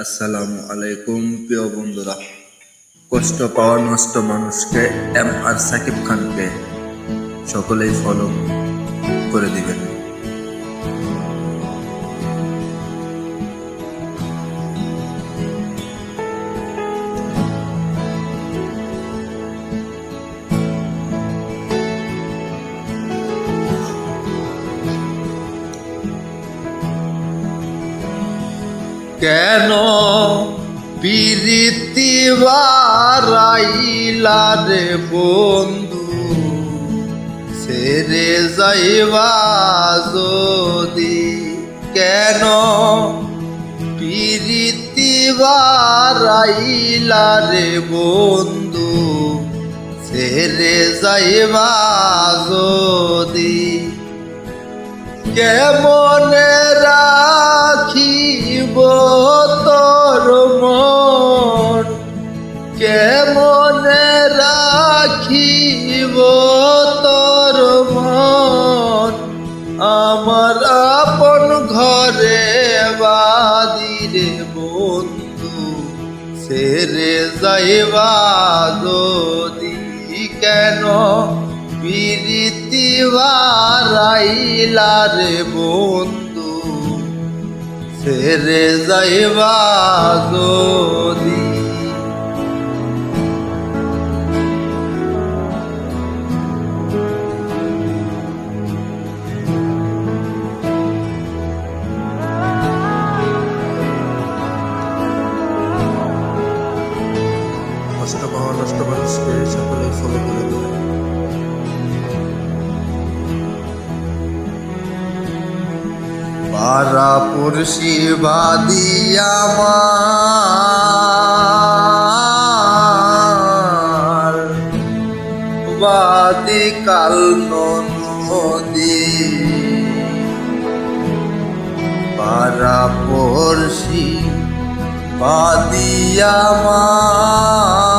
আসসালামু আলাইকুম প্রিয় বন্ধুরা। কষ্ট পাওয়া নষ্ট মানুষকে আর সাকিব খানকে সকলেই ফলো করে দিবেন। কেন পিরিতি বারাইলা রে বন্ধু, ছেড়ে যাইবা যদি? কেন পিরিতি বারাইলা রে বন্ধু, ছেড়ে যাইবা যদি? কেমনে রাখিব তোর মন, কেমনে রাখিব তোর মন? আমার আপন ঘরে বাদিরে বন্ধু, ছেড়ে যাইবা যদি? কেন পিরিতি বারাইলা রে বন্ধু, ছেড়ে যাইবা যদি? কষ্ট পাওয়া নষ্ট মানুষকে সকলে ফলো করে দেবে। পাড়া পড়শি বাদি আমার, বাদি কাল নদী। পাড়া পড়শি বাদি আমার,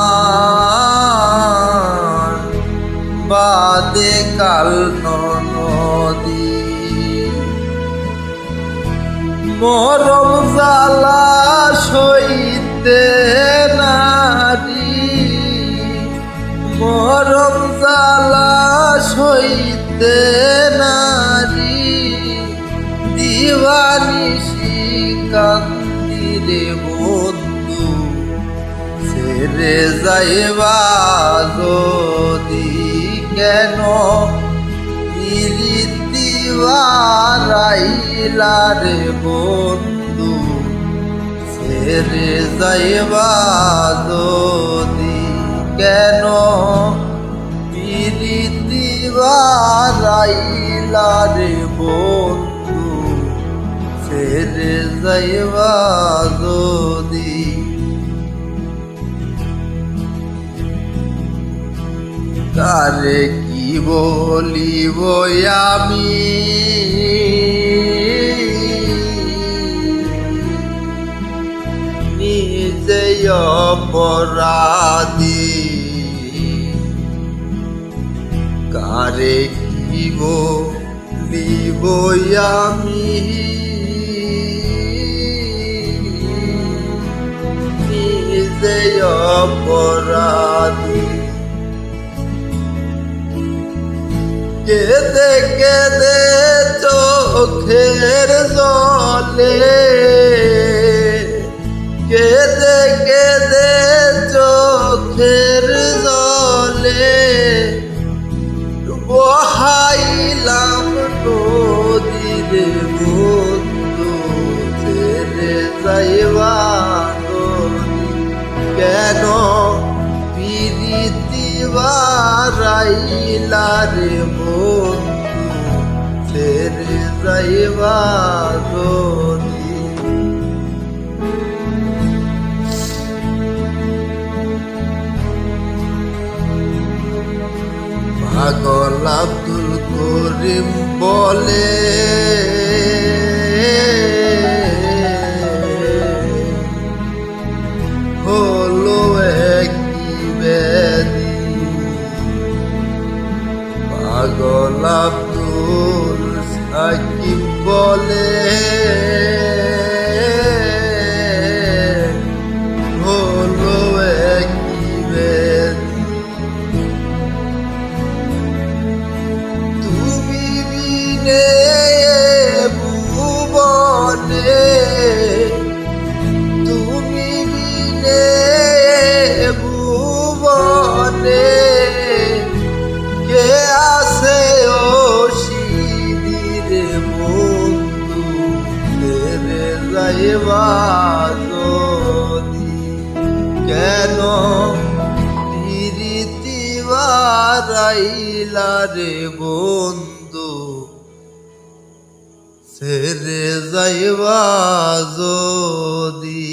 বাদে কাল নদী। মরম জ্বালা সইতে নারী, মরম জ্বালা সইতে নারী। দিবানিশি কান্দিরে বন্ধু, ছেড়ে যাইবা যদি? কেন পিরিতি বারাইলা রে বন্ধু, ছেড়ে যাইবা যদি? কেন পিরিতি বারাইলা রে বন্ধু, ছেড়ে যাইবা যদি? কারে কি বলিব আমি, নিজে অপরাধী। কারে কি বলিব আমি, নিজে অপরাধী। কেঁদে কেঁদে চোখের জলে, কেঁদে কেঁদে চোখের জলে, বহাইলাম নদীরে বন্ধু, ছেড়ে যাইবা যদি? কেন পিরিতি বারাইলা রে বন্ধু, ছেড়ে যাইবা যদি? পাগল আব্দুল করিম বলে, হলো একই ব্যাধি। পাগল আব্দুল সাকিব বলে, যাইবা যদি কেন প্রীতি বাড়াইলা রে বন্ধু ছেড়ে যাইবা যদি